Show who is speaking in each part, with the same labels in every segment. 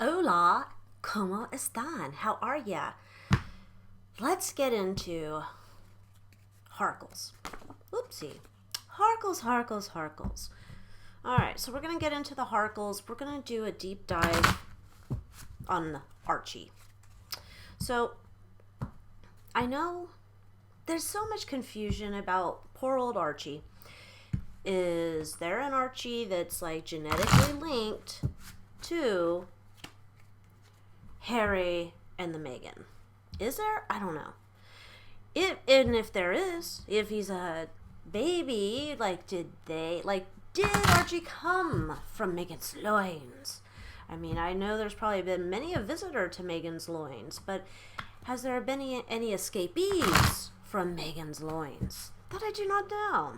Speaker 1: Hola, ¿cómo están? How are ya? Let's get into Harkles. Oopsie. Harkles. Alright, so we're going to get into the Harkles. We're going to do a deep dive on Archie. So, I know there's so much confusion about poor old Archie. Is there an Archie that's like genetically linked to Harry and the Meghan? Is there? I don't know. If there is, if he's a baby, did Archie come from Meghan's loins? I mean, I know there's probably been many a visitor to Meghan's loins, but has there been any escapees from Meghan's loins? That I do not know.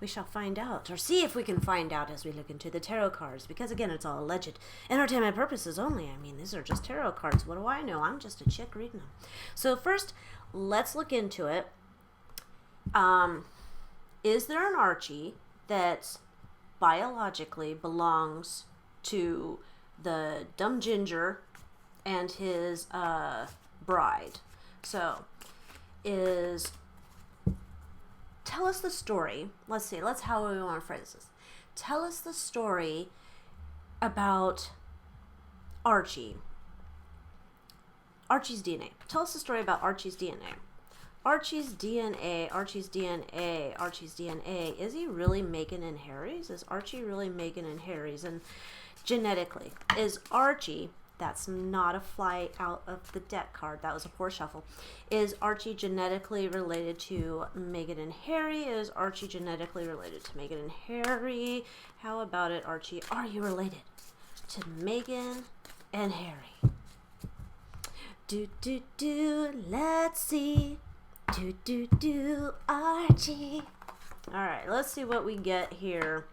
Speaker 1: We shall find out, or see if we can find out as we look into the tarot cards, because again, it's all alleged entertainment purposes only. I mean, these are just tarot cards. What do I know? I'm just a chick reading them. So first, let's look into it. Is there an Archie that biologically belongs to the dumb ginger and his bride? So, tell us the story. Let's see. How we want to phrase this. Tell us the story about Archie. Archie's DNA. Tell us the story about Archie's DNA. Archie's DNA. Is he really Meghan and Harry's? Is Archie really Meghan and Harry's? And genetically, is Archie... That's not a fly out of the deck card. That was a poor shuffle. Is Archie genetically related to Meghan and Harry? Is Archie genetically related to Meghan and Harry? How about it, Archie? Are you related to Meghan and Harry? Let's see. Archie. Alright, let's see what we get here.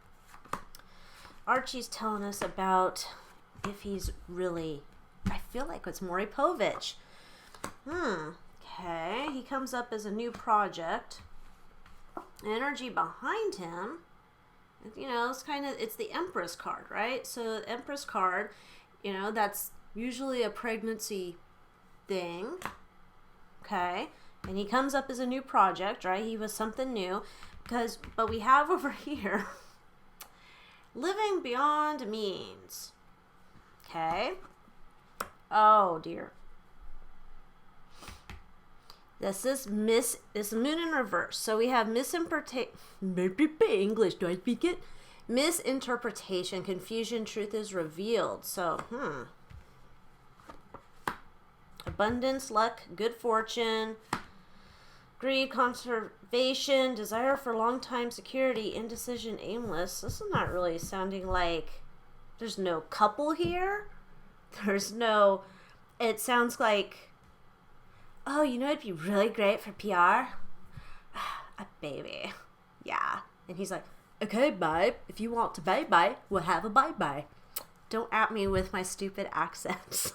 Speaker 1: Archie's telling us about... if he's really, I feel like it's Maury Povich. Okay, he comes up as a new project. Energy behind him, you know, it's the Empress card, right? So the Empress card, you know, that's usually a pregnancy thing. Okay, and he comes up as a new project, right? He was something new, but we have over here, living beyond means. Okay. Oh dear. This is moon in reverse. So we have English, do I speak it? Misinterpretation, confusion, truth is revealed. So, abundance, luck, good fortune, greed, conservation, desire for long-time security, indecision, aimless. This is not really sounding like... There's no couple here. It sounds like, oh, you know, it'd be really great for PR. A baby. Yeah. And he's like, okay, babe, if you want to bye-bye, we'll have a bye-bye. Don't at me with my stupid accents.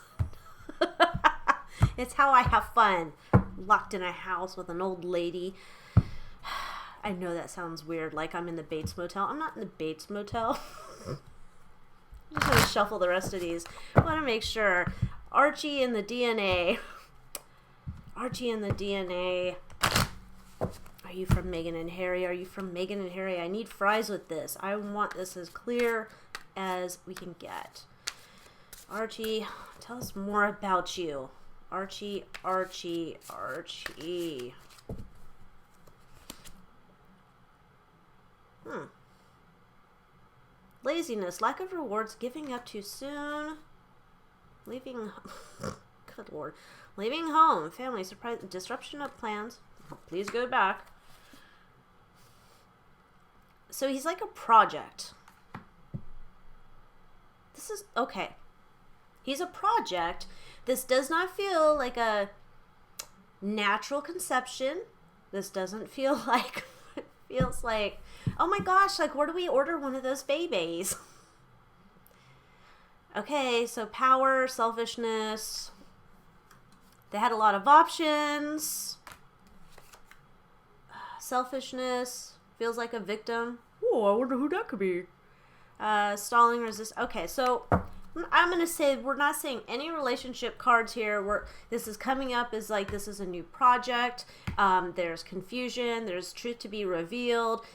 Speaker 1: It's how I have fun. Locked in a house with an old lady. I know that sounds weird, like I'm in the Bates Motel. I'm not in the Bates Motel. I'm just going to shuffle the rest of these. I want to make sure. Archie and the DNA. Are you from Meghan and Harry? I need fries with this. I want this as clear as we can get. Archie, tell us more about you. Archie. Laziness, lack of rewards, giving up too soon, leaving, good lord, leaving home, family, surprise, disruption of plans, please go back. So he's like a project. This is, okay. He's a project. This does not feel like a natural conception. This doesn't feel like... feels like, oh my gosh, like, where do we order one of those babies? Okay, so power, selfishness. They had a lot of options. Selfishness. Feels like a victim. Oh, I wonder who that could be. Stalling, resist. Okay, so I'm going to say we're not saying any relationship cards here. This is coming up as like this is a new project. There's confusion. There's truth to be revealed.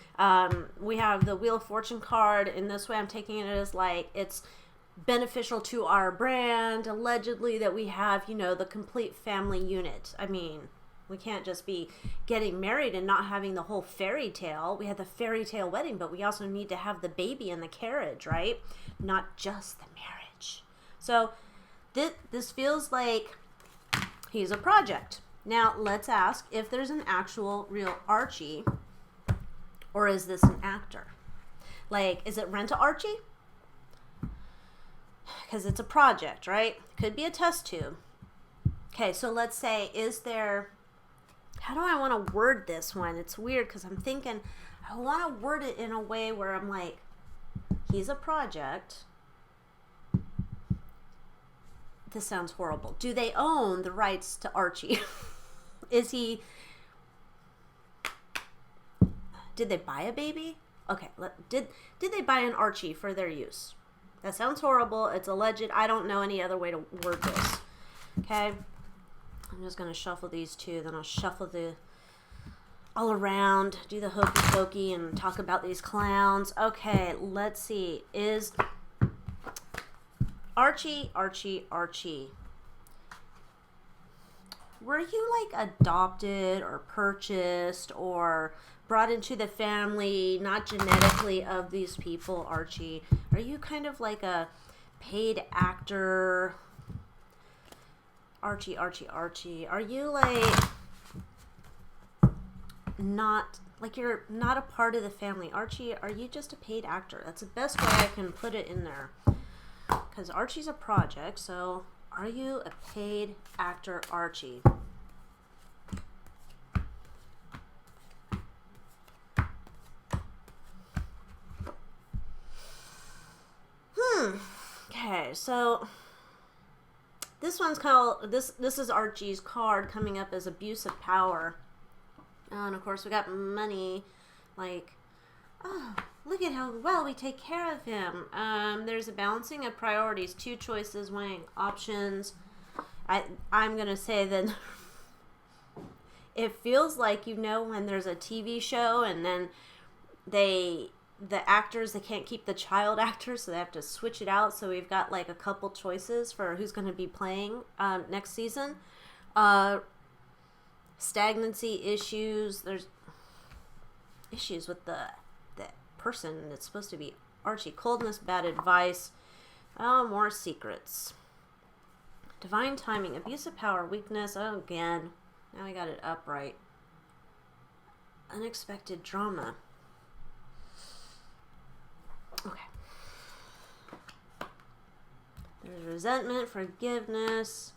Speaker 1: We have the Wheel of Fortune card. In this way, I'm taking it as like it's beneficial to our brand, allegedly, that we have, the complete family unit. I mean, we can't just be getting married and not having the whole fairy tale. We had the fairy tale wedding, but we also need to have the baby and the carriage, right? Not just the marriage. So this feels like he's a project. Now, let's ask if there's an actual real Archie, or is this an actor? Like, is it Rent-A-Archie? Because it's a project, right? Could be a test tube. Okay, so let's say, is there... How do I want to word this one? It's weird because I'm thinking I want to word it in a way where I'm like, he's a project. This sounds horrible. Do they own the rights to Archie? Is he... Did they buy a baby? Okay, did they buy an Archie for their use? That sounds horrible. It's alleged. I don't know any other way to word this. Okay? I'm just going to shuffle these two. Then I'll shuffle the all around, do the hokey pokey, and talk about these clowns. Okay, let's see. Is Archie. Were you like adopted or purchased or brought into the family, not genetically, of these people, Archie? Are you kind of like a paid actor? Archie. Are you like not, like you're not a part of the family? Archie, are you just a paid actor? That's the best way I can put it in there. Because Archie's a project, so are you a paid actor, Archie? Okay, so this one's called, this is Archie's card coming up as abuse of power. And of course we got money, like, oh, look at how well we take care of him. There's a balancing of priorities, two choices, weighing options. I'm going to say that it feels like, when there's a TV show and then the actors, they can't keep the child actors, so they have to switch it out. So we've got like a couple choices for who's going to be playing next season. Stagnancy issues. There's issues with the person that's supposed to be Archie. Coldness, bad advice. Oh, more secrets. Divine timing, abuse of power, weakness. Oh, again. Now I got it upright. Unexpected drama. Okay. There's resentment, forgiveness.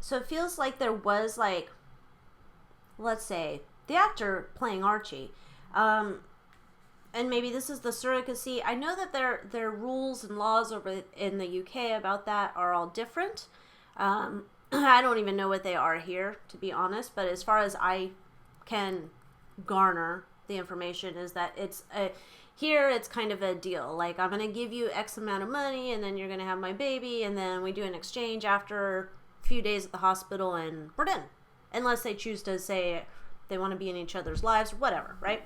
Speaker 1: So it feels like there was, like, let's say, the actor playing Archie. And maybe this is the surrogacy. I know that their rules and laws over in the UK about that are all different. I don't even know what they are here, to be honest. But as far as I can garner the information, is that here it's kind of a deal. Like, I'm going to give you X amount of money, and then you're going to have my baby, and then we do an exchange after a few days at the hospital, and we're done. Unless they choose to say they want to be in each other's lives, whatever, right?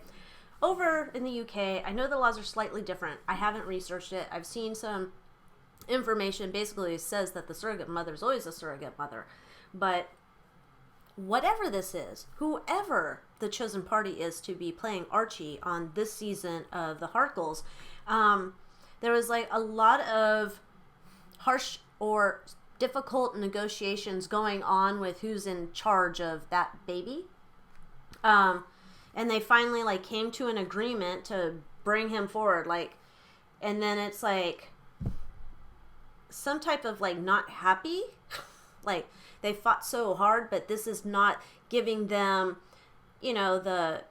Speaker 1: Over in the UK, I know the laws are slightly different. I haven't researched it. I've seen some information. Basically, it says that the surrogate mother is always a surrogate mother. But whatever this is, whoever the chosen party is to be playing Archie on this season of the Harkles, there was like a lot of harsh or difficult negotiations going on with who's in charge of that baby. And they finally like came to an agreement to bring him forward, like, and then it's like some type of like not happy, like they fought so hard, but this is not giving them, the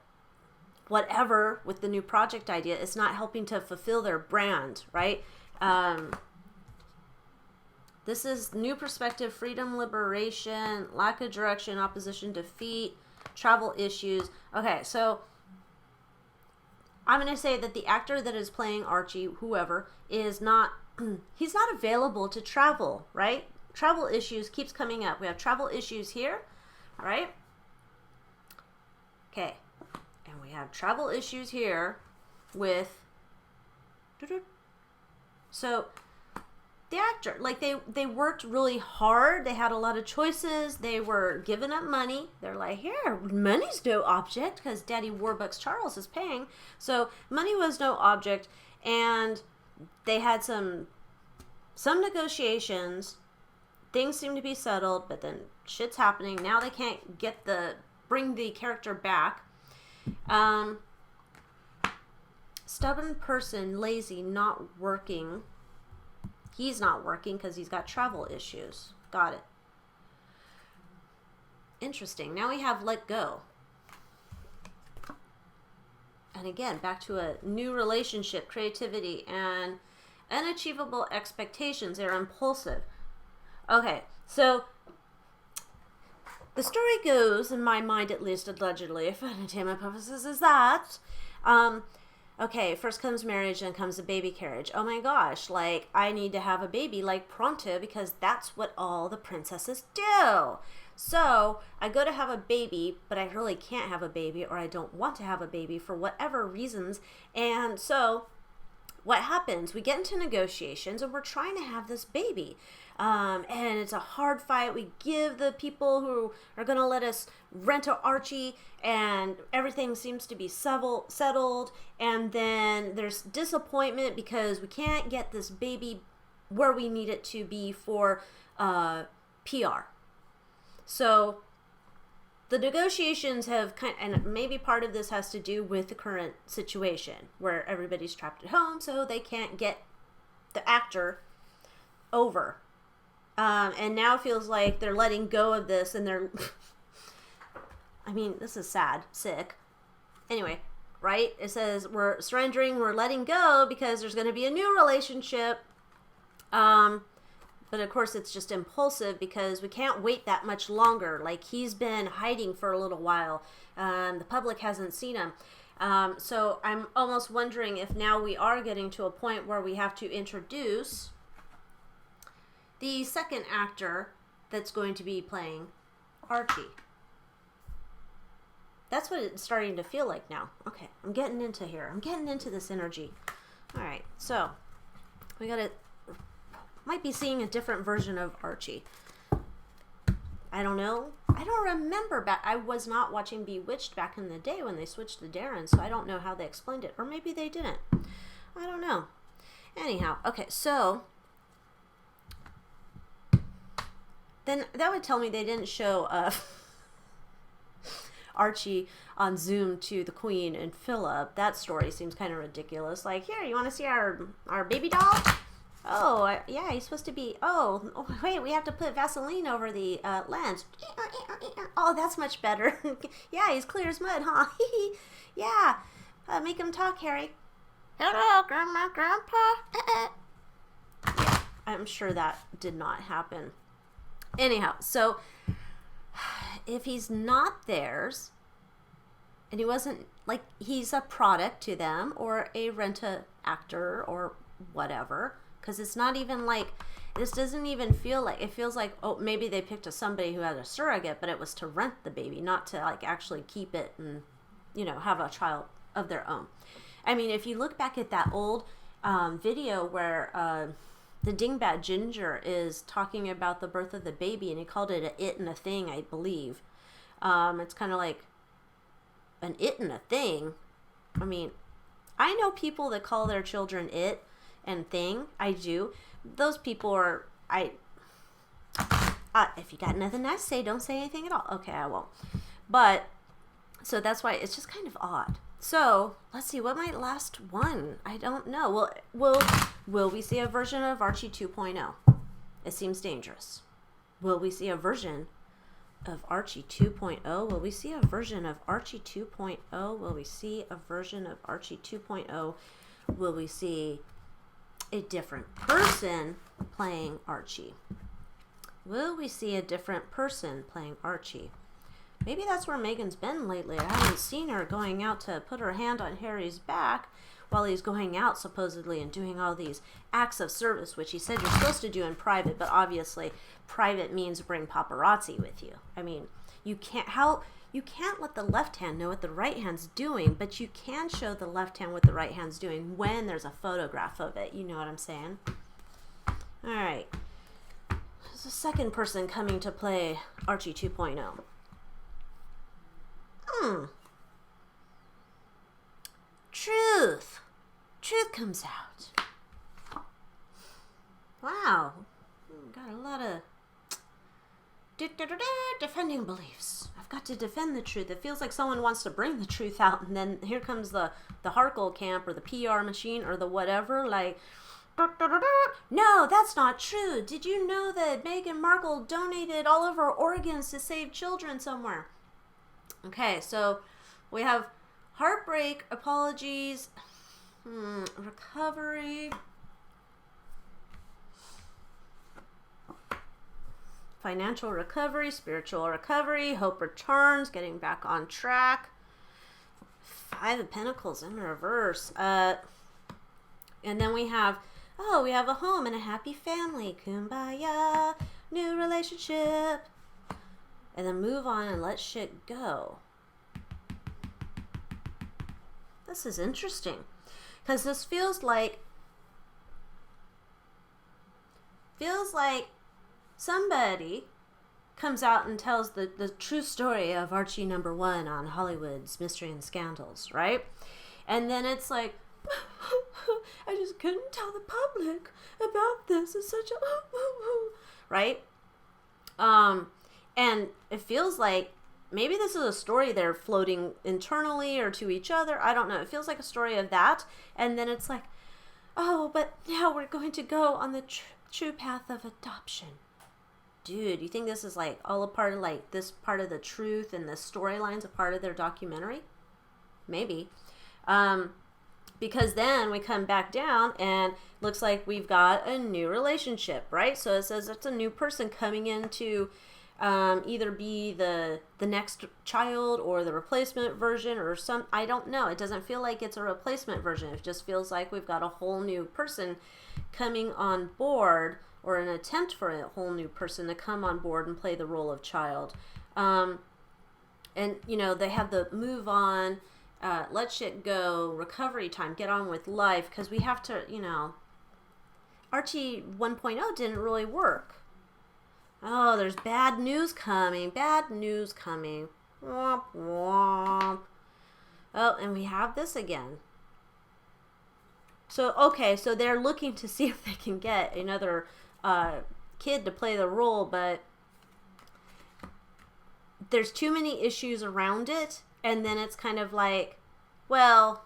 Speaker 1: whatever with the new project idea. It's not helping to fulfill their brand, right? This is new perspective, freedom, liberation, lack of direction, opposition, defeat, travel issues. Okay, so I'm going to say that the actor that is playing Archie, whoever, is not, he's not available to travel, right? Travel issues keeps coming up. We have travel issues here, all right? Okay. And we have travel issues here with, so the actor, like they worked really hard. They had a lot of choices. They were giving up money. They're like, here, money's no object because Daddy Warbucks Charles is paying. So money was no object. And they had some negotiations. Things seem to be settled, but then shit's happening. Now they can't bring the character back. Stubborn person, lazy, not working. He's not working because he's got travel issues. Got it. Interesting. Now we have let go. And again, back to a new relationship, creativity, and unachievable expectations. They're impulsive. Okay, so the story goes, in my mind at least, allegedly, for entertainment purposes, is that, okay, first comes marriage, then comes the baby carriage. Oh my gosh, like, I need to have a baby, like, pronto, because that's what all the princesses do. So, I go to have a baby, but I really can't have a baby, or I don't want to have a baby for whatever reasons. And so, what happens? We get into negotiations, and we're trying to have this baby. And it's a hard fight. We give the people who are going to let us rent an Archie, and everything seems to be settled. And then there's disappointment because we can't get this baby where we need it to be for PR. So the negotiations have and maybe part of this has to do with the current situation where everybody's trapped at home, so they can't get the actor over. And now it feels like they're letting go of this, and they're, I mean, this is sad, sick. Anyway, right? It says we're surrendering, we're letting go because there's going to be a new relationship. But of course it's just impulsive because we can't wait that much longer. Like, he's been hiding for a little while. The public hasn't seen him. So I'm almost wondering if now we are getting to a point where we have to introduce the second actor that's going to be playing Archie. That's what it's starting to feel like now. Okay, I'm getting into here. I'm getting into this energy. All right, so we might be seeing a different version of Archie. I don't know. I don't remember back. I was not watching Bewitched back in the day when they switched to Darren, so I don't know how they explained it. Or maybe they didn't. I don't know. Anyhow, okay, so then that would tell me they didn't show Archie on Zoom to the Queen and Philip. That story seems kind of ridiculous. Like, here, you want to see our baby doll? Oh, yeah, he's supposed to be, oh, wait, we have to put Vaseline over the lens. Oh, that's much better. Yeah, he's clear as mud, huh? Yeah, make him talk, Harry. Hello, Grandma, Grandpa. Yeah, I'm sure that did not happen. Anyhow, so if he's not theirs, and he wasn't, like, he's a product to them, or a rent-a-actor, or whatever, because it's not even like, this doesn't even feel like, it feels like, oh, maybe they picked somebody who had a surrogate, but it was to rent the baby, not to, like, actually keep it and, you know, have a child of their own. I mean, if you look back at that old video where the dingbat Ginger is talking about the birth of the baby, and he called it a it and a thing, I believe. It's kind of like an it and a thing. I mean, I know people that call their children it and thing. I do. Those people are, if you got nothing nice to say, don't say anything at all. Okay, I won't. But, so that's why it's just kind of odd. So, let's see, what might last one? I don't know. Will we see a version of Archie 2.0? It seems dangerous. Will we see a version of Archie 2.0? Will we see a version of Archie 2.0? Will we see a version of Archie 2.0? Will we see a different person playing Archie? Will we see a different person playing Archie? Maybe that's where Meghan's been lately. I haven't seen her going out to put her hand on Harry's back while he's going out supposedly and doing all these acts of service, which he said you're supposed to do in private, but obviously private means bring paparazzi with you. I mean, you can't let the left hand know what the right hand's doing, but you can show the left hand what the right hand's doing when there's a photograph of it. You know what I'm saying? All right. There's a second person coming to play Archie 2.0. Truth. Truth comes out. Wow. Got a lot of defending beliefs. I've got to defend the truth. It feels like someone wants to bring the truth out, and then here comes the Harkle camp or the PR machine or the whatever, like, no, that's not true. Did you know that Meghan Markle donated all of her organs to save children somewhere? Okay, so we have heartbreak, apologies, recovery, financial recovery, spiritual recovery, hope returns, getting back on track, 5 of Pentacles in reverse, and then we have a home and a happy family, kumbaya, new relationship, and then move on and let shit go. This is interesting, because this feels like somebody comes out and tells the true story of Archie #1 on Hollywood's Mystery and Scandals, right? And then it's like, I just couldn't tell the public about this. It's such a right? And it feels like maybe this is a story they're floating internally or to each other. I don't know. It feels like a story of that. And then it's like, oh, but now we're going to go on the true path of adoption. Dude, you think this is like all a part of like this part of the truth and the storyline's a part of their documentary? Maybe. Because then we come back down and looks like we've got a new relationship, right? So it says it's a new person coming in to either be the next child or the replacement version or some, I don't know. It doesn't feel like it's a replacement version. It just feels like we've got a whole new person coming on board, or an attempt for a whole new person to come on board and play the role of child. And, you know, they have the move on, let shit go, recovery time, get on with life, because we have to, you know, Archie 1.0 didn't really work. Oh, there's bad news coming, bad news coming. Womp womp. Oh, and we have this again. So, okay, so they're looking to see if they can get another kid to play the role, but there's too many issues around it, and then it's kind of like, well,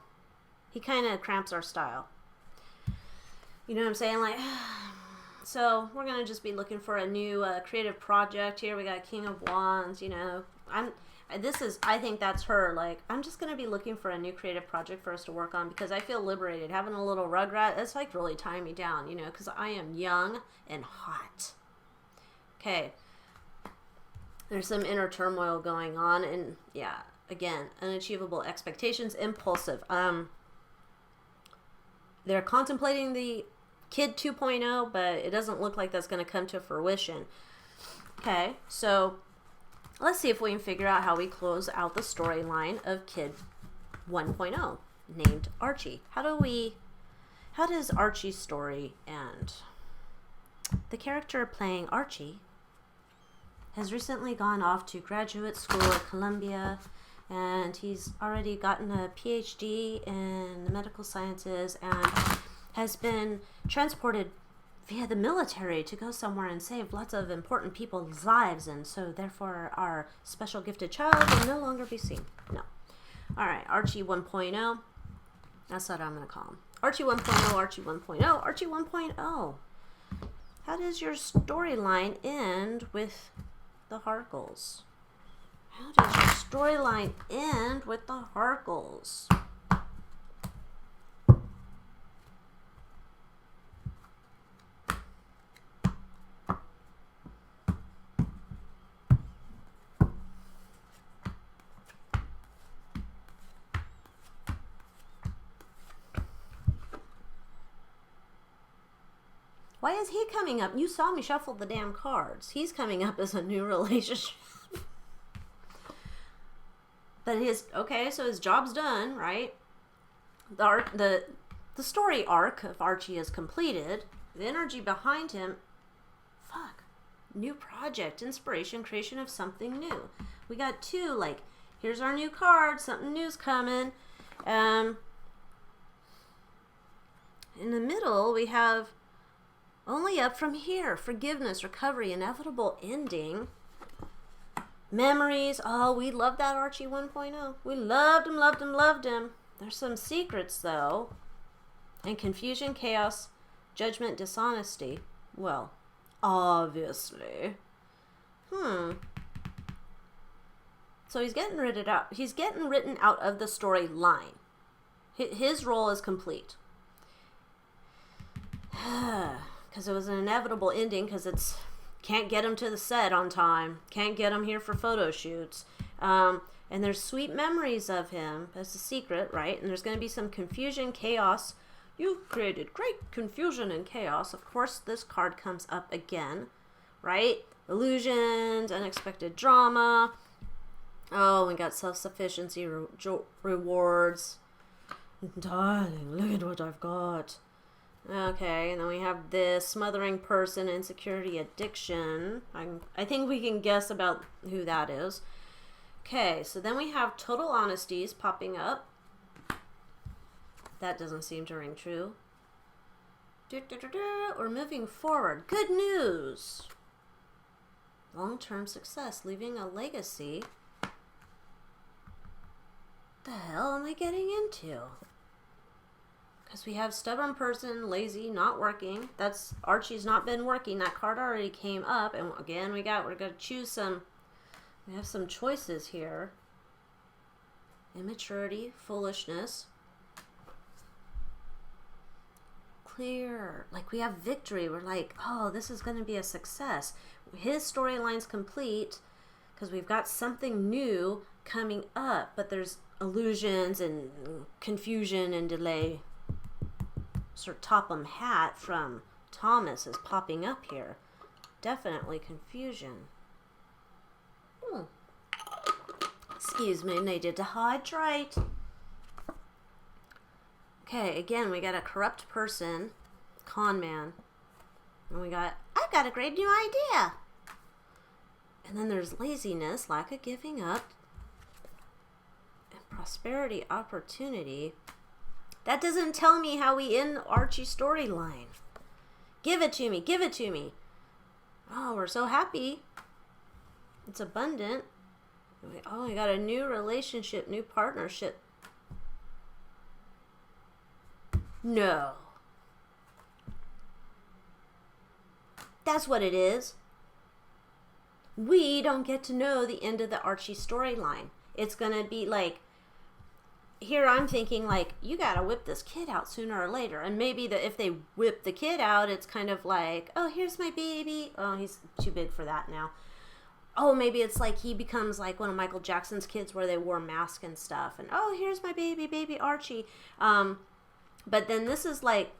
Speaker 1: he kind of cramps our style. You know what I'm saying? Like, so we're going to just be looking for a new creative project here. We got King of Wands, you know. I think that's her. Like, I'm just going to be looking for a new creative project for us to work on because I feel liberated. Having a little rugrat, it's like really tying me down, you know, because I am young and hot. Okay. There's some inner turmoil going on, and yeah, again, unachievable expectations, impulsive. They're contemplating the kid 2.0, but it doesn't look like that's going to come to fruition. Okay, so let's see if we can figure out how we close out the storyline of kid 1.0, named Archie. How does Archie's story end? The character playing Archie has recently gone off to graduate school at Columbia, and he's already gotten a PhD in the medical sciences and has been transported via the military to go somewhere and save lots of important people's lives, and so therefore our special gifted child will no longer be seen. No. Alright, Archie 1.0. That's what I'm going to call him. Archie 1.0, Archie 1.0, Archie 1.0. How does your storyline end with the Harkles? How does your storyline end with the Harkles? Why is he coming up? You saw me shuffle the damn cards. He's coming up as a new relationship. But so his job's done, right? The story arc of Archie is completed. The energy behind him, new project, inspiration, creation of something new. We got 2, like, here's our new card, something new's coming. In the middle, we have only up from here, forgiveness, recovery, inevitable ending. Memories, we love that Archie 1.0. We loved him, loved him, loved him. There's some secrets, though. And confusion, chaos, judgment, dishonesty. Well, obviously. So he's getting written out. He's getting written out of the storyline. His role is complete. Because it was an inevitable ending, because can't get him to the set on time. Can't get him here for photo shoots. And there's sweet memories of him. That's a secret, right? And there's going to be some confusion, chaos. You've created great confusion and chaos. Of course, this card comes up again, right? Illusions, unexpected drama. Oh, we got self-sufficiency, rewards. Darling, look at what I've got. Okay, and then we have this smothering person, insecurity, addiction. I think we can guess about who that is. Okay, so then we have total honesties popping up. That doesn't seem to ring true. We're moving forward. Good news. Long-term success, leaving a legacy. The hell am I getting into? Because we have stubborn person, lazy, not working. That's Archie's not been working. That card already came up. And again, we're going to choose some. We have some choices here. Immaturity, foolishness. Clear. Like, we have victory. We're like, oh, this is going to be a success. His storyline's complete because we've got something new coming up. But there's illusions and confusion and delay. Sir Topham Hat from Thomas is popping up here. Definitely confusion. Excuse me, needed to hydrate. Okay, again, we got a corrupt person, con man. And we got, I've got a great new idea. And then there's laziness, lack of giving up. And prosperity, opportunity. That doesn't tell me how we end Archie's storyline. Give it to me, give it to me. Oh, we're so happy. It's abundant. Oh, we got a new relationship, new partnership. No. That's what it is. We don't get to know the end of the Archie storyline. It's going to be like, here I'm thinking like, you got to whip this kid out sooner or later. And maybe if they whip the kid out, it's kind of like, oh, here's my baby. Oh, he's too big for that now. Oh, maybe it's like he becomes like one of Michael Jackson's kids where they wore masks and stuff. And, oh, here's my baby Archie. But then this is like,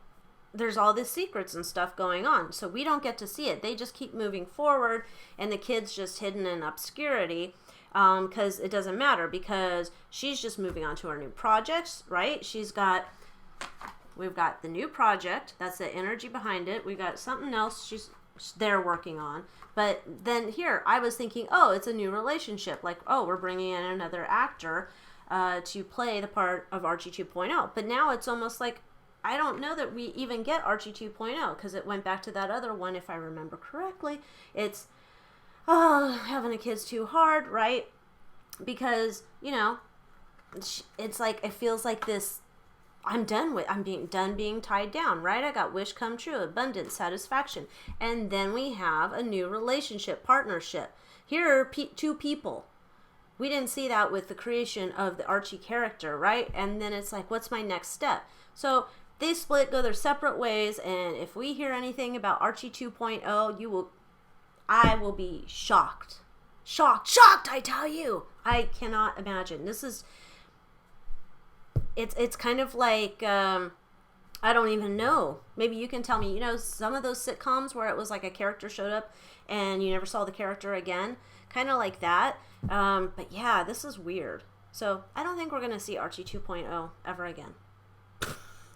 Speaker 1: there's all these secrets and stuff going on. So we don't get to see it. They just keep moving forward. And the kid's just hidden in obscurity. Because it doesn't matter. Because she's just moving on to her new projects, right? We've got the new project. That's the energy behind it. We've got something else they're working on. But then here, I was thinking, oh, it's a new relationship. Like, oh, we're bringing in another actor to play the part of Archie 2.0. But now it's almost like, I don't know that we even get Archie 2.0 because it went back to that other one, if I remember correctly. It's, oh, having a kid's too hard, right? Because, you know, it's like, it feels like this, I'm being tied down, right? I got wish come true, abundance, satisfaction. And then we have a new relationship, partnership. Here are two people. We didn't see that with the creation of the Archie character, right? And then it's like, what's my next step? So they split, go their separate ways. And if we hear anything about Archie 2.0, I will be shocked. Shocked, I tell you. I cannot imagine. This is... It's kind of like, I I don't even know. Maybe you can tell me. You know, some of those sitcoms where it was like a character showed up and you never saw the character again, kind of like that. But yeah, this is weird. So I don't think we're going to see Archie 2.0 ever again.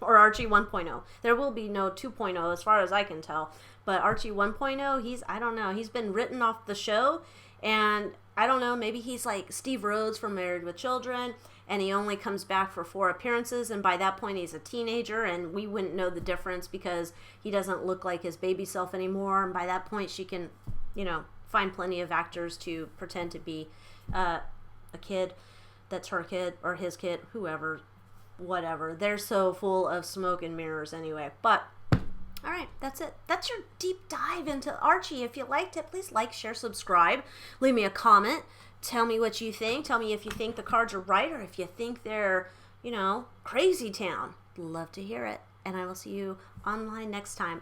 Speaker 1: Or Archie 1.0. There will be no 2.0 as far as I can tell. But Archie 1.0, I don't know, he's been written off the show. And I don't know, maybe he's like Steve Rhodes from Married with Children. And he only comes back for 4 appearances. And by that point, he's a teenager. And we wouldn't know the difference because he doesn't look like his baby self anymore. And by that point, she can, you know, find plenty of actors to pretend to be a kid that's her kid or his kid, whoever, whatever. They're so full of smoke and mirrors anyway. But all right, that's it. That's your deep dive into Archie. If you liked it, please like, share, subscribe. Leave me a comment. Tell me what you think. Tell me if you think the cards are right or if you think they're, you know, crazy town. Love to hear it. And I will see you online next time.